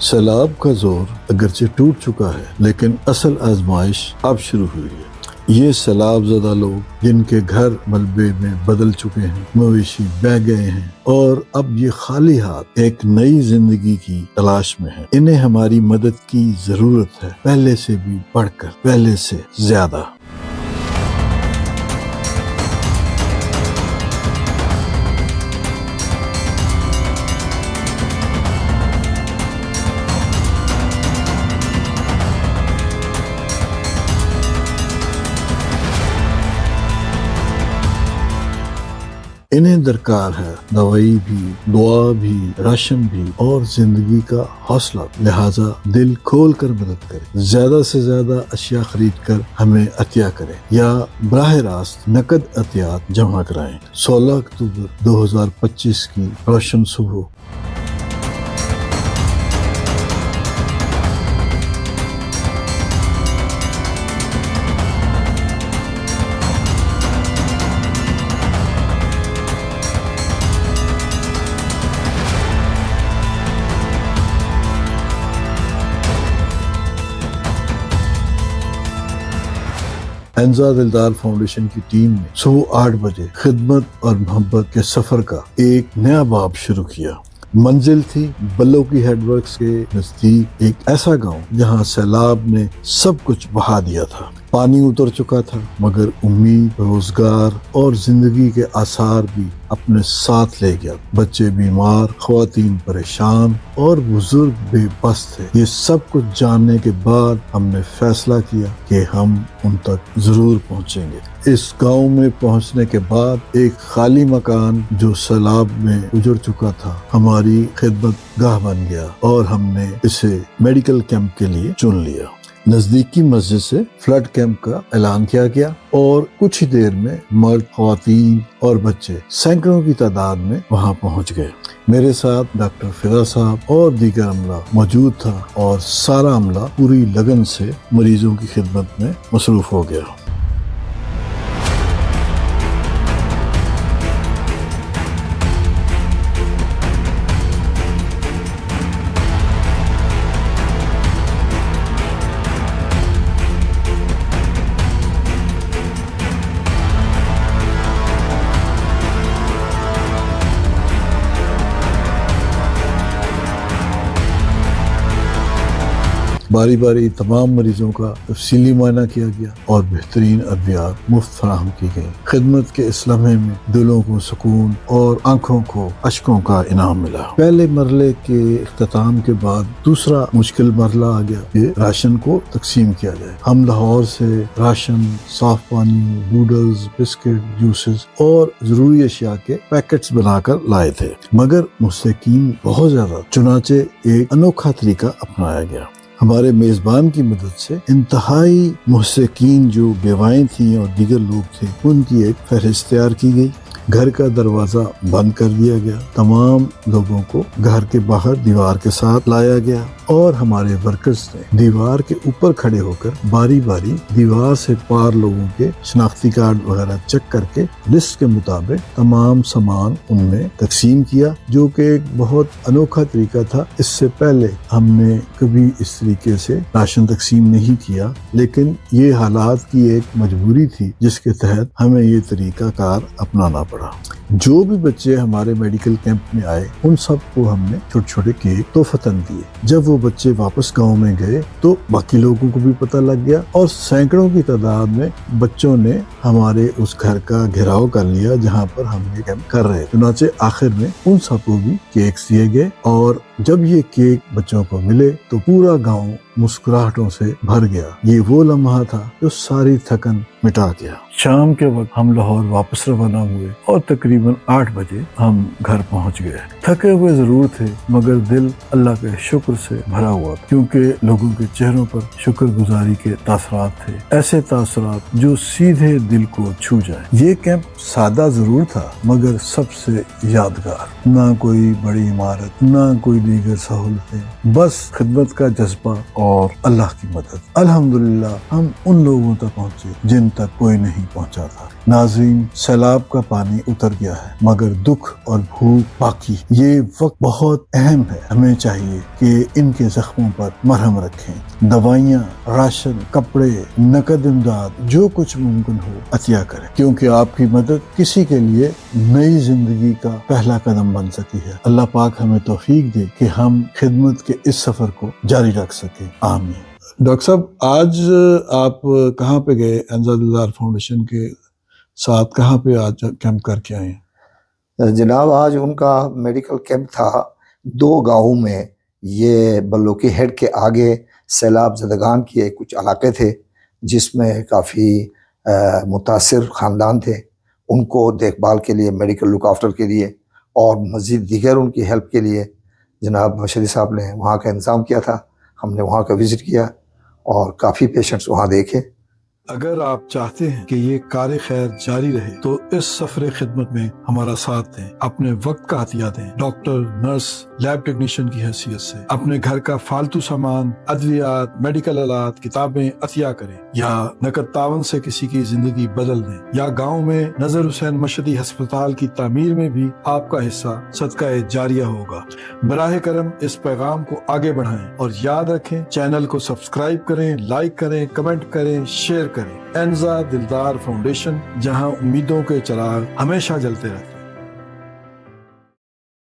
سیلاب کا زور اگرچہ ٹوٹ چکا ہے لیکن اصل آزمائش اب شروع ہوئی ہے۔ یہ سیلاب زدہ لوگ جن کے گھر ملبے میں بدل چکے ہیں، مویشی بہہ گئے ہیں اور اب یہ خالی ہاتھ ایک نئی زندگی کی تلاش میں ہیں، انہیں ہماری مدد کی ضرورت ہے، پہلے سے بھی بڑھ کر، پہلے سے زیادہ۔ انہیں درکار ہے دوائی بھی، دعا بھی، راشن بھی اور زندگی کا حوصلہ، لہٰذا دل کھول کر مدد کریں، زیادہ سے زیادہ اشیاء خرید کر ہمیں عطیہ کریں یا براہ راست نقد عطیات جمع کرائیں۔ 16 اکتوبر 2025 کی روشن صبح۔ انزا دلدار فاؤنڈیشن کی ٹیم نے صبح 8 بجے خدمت اور محبت کے سفر کا ایک نیا باب شروع کیا۔ منزل تھی بلو کی ہیڈ ورکس کے نزدیک ایک ایسا گاؤں جہاں سیلاب نے سب کچھ بہا دیا تھا۔ پانی اتر چکا تھا مگر امید، روزگار اور زندگی کے آثار بھی اپنے ساتھ لے گیا۔ بچے بیمار، خواتین پریشان اور بزرگ بے بس تھے۔ یہ سب کچھ جاننے کے بعد ہم نے فیصلہ کیا کہ ہم ان تک ضرور پہنچیں گے۔ اس گاؤں میں پہنچنے کے بعد ایک خالی مکان جو سیلاب میں اجڑ چکا تھا ہماری خدمت گاہ بن گیا اور ہم نے اسے میڈیکل کیمپ کے لیے چن لیا۔ نزدیکی مسجد سے فلڈ کیمپ کا اعلان کیا گیا اور کچھ ہی دیر میں مرد، خواتین اور بچے سینکڑوں کی تعداد میں وہاں پہنچ گئے۔ میرے ساتھ ڈاکٹر فضا صاحب اور دیگر عملہ موجود تھا اور سارا عملہ پوری لگن سے مریضوں کی خدمت میں مصروف ہو گیا۔ باری باری تمام مریضوں کا تفصیلی معائنہ کیا گیا اور بہترین ادویات مفت فراہم کی گئی۔ خدمت کے اس لمحے میں دلوں کو سکون اور آنکھوں کو اشکوں کا انعام ملا۔ پہلے مرحلے کے اختتام کے بعد دوسرا مشکل مرحلہ آ گیا کہ راشن کو تقسیم کیا جائے۔ ہم لاہور سے راشن، صاف پانی، نوڈلز، بسکٹ، جوسز اور ضروری اشیاء کے پیکٹس بنا کر لائے تھے مگر مستحقین بہت زیادہ، چنانچہ ایک انوکھا طریقہ اپنایا گیا۔ ہمارے میزبان کی مدد سے انتہائی مستحقین جو بیوائیں تھیں اور دیگر لوگ تھے ان کی ایک فہرست تیار کی گئی۔ گھر کا دروازہ بند کر دیا گیا، تمام لوگوں کو گھر کے باہر دیوار کے ساتھ لایا گیا اور ہمارے ورکرز نے دیوار کے اوپر کھڑے ہو کر باری باری دیوار سے پار لوگوں کے شناختی کارڈ وغیرہ چیک کر کے لسٹ کے مطابق تمام سامان ان میں تقسیم کیا، جو کہ ایک بہت انوکھا طریقہ تھا۔ اس سے پہلے ہم نے کبھی اس طریقے سے راشن تقسیم نہیں کیا، لیکن یہ حالات کی ایک مجبوری تھی جس کے تحت ہمیں یہ طریقہ کار اپنانا پڑا۔ جو بھی بچے ہمارے میڈیکل کیمپ میں آئے ان سب کو ہم نے چھوٹے چھوٹے کیک تحفتاً دیے۔ جب وہ بچے واپس گاؤں میں گئے تو باقی لوگوں کو بھی پتہ لگ گیا اور سینکڑوں کی تعداد میں بچوں نے ہمارے اس گھر کا گھیراؤ کر لیا جہاں پر ہم یہ کیمپ کر رہے۔ چنانچہ آخر میں ان سب کو بھی کیکس دیے گئے اور جب یہ کیک بچوں کو ملے تو پورا گاؤں مسکراہٹوں سے بھر گیا۔ یہ وہ لمحہ تھا جو ساری تھکن مٹا گیا۔ شام کے وقت ہم لاہور واپس روانہ ہوئے اور تقریباً 8 بجے ہم گھر پہنچ گئے۔ تھکے ہوئے ضرور تھے مگر دل اللہ کے شکر سے بھرا ہوا تھا، کیونکہ لوگوں کے چہروں پر شکر گزاری کے تاثرات تھے، ایسے تاثرات جو سیدھے دل کو چھو جائیں۔ یہ کیمپ سادہ ضرور تھا مگر سب سے یادگار۔ نہ کوئی بڑی عمارت، نہ کوئی دیگر سہولتیں، بس خدمت کا جذبہ اور اللہ کی مدد۔ الحمدللہ ہم ان لوگوں تک پہنچے جن تک کوئی نہیں نہیں پہنچا تھا۔ ناظرین، سیلاب کا پانی اتر گیا ہے مگر دکھ اور بھوک باقی۔ یہ وقت بہت اہم ہے، ہمیں چاہیے کہ ان کے زخموں پر مرہم رکھیں، دوائیاں، راشن، کپڑے، نقد امداد، جو کچھ ممکن ہو عطیہ کریں، کیونکہ آپ کی مدد کسی کے لیے نئی زندگی کا پہلا قدم بن سکتی ہے۔ اللہ پاک ہمیں توفیق دے کہ ہم خدمت کے اس سفر کو جاری رکھ سکیں، آمین۔ ڈاکٹر صاحب، آج آپ کہاں پہ گئے؟ انزا دلدار فاؤنڈیشن کے ساتھ کہاں پہ آج کیمپ کر کے آئے ہیں؟ جناب، آج ان کا میڈیکل کیمپ تھا 2 گاؤں میں۔ یہ بلوکی ہیڈ کے آگے سیلاب زدگان کے کچھ علاقے تھے جس میں کافی متاثر خاندان تھے۔ ان کو دیکھ بھال کے لیے، میڈیکل لک آفٹر کے لیے اور مزید دیگر ان کی ہیلپ کے لیے جناب بشری صاحب نے وہاں کا انتظام کیا تھا۔ ہم نے وہاں کا وزٹ کیا اور کافی پیشنٹس وہاں دیکھے۔ اگر آپ چاہتے ہیں کہ یہ کار خیر جاری رہے تو اس سفر خدمت میں ہمارا ساتھ دیں، اپنے وقت کا عطیہ دیں، ڈاکٹر، نرس، لیب ٹیکنیشین کی حیثیت سے اپنے گھر کا فالتو سامان، ادویات، میڈیکل آلات، کتابیں عطیہ کریں، یا نقد تعاون سے کسی کی زندگی بدل دیں، یا گاؤں میں نظر حسین مشہدی ہسپتال کی تعمیر میں بھی آپ کا حصہ صدقہ جاریہ ہوگا۔ براہ کرم اس پیغام کو آگے بڑھائیں اور یاد رکھیں، چینل کو سبسکرائب کریں، لائک کریں، کمنٹ کریں، شیئر کریں۔ انزا دلدار فاؤنڈیشن، جہاں امیدوں کے چراغ ہمیشہ جلتے رہتے ہیں۔